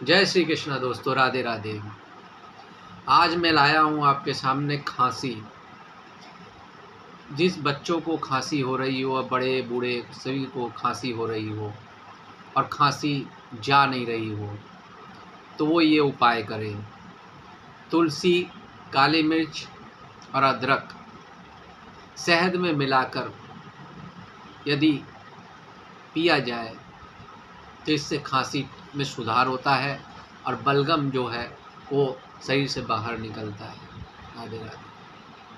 जय श्री कृष्णा दोस्तों, राधे राधे। आज मैं लाया हूँ आपके सामने खांसी। जिस बच्चों को खांसी हो रही हो, बड़े बूढ़े सभी को खांसी हो रही हो और खांसी जा नहीं रही हो, तो वो ये उपाय करें। तुलसी, काली मिर्च और अदरक शहद में मिलाकर यदि पिया जाए तो इससे खांसी में सुधार होता है और बलगम जो है वो शरीर से बाहर निकलता है। राधे राधे।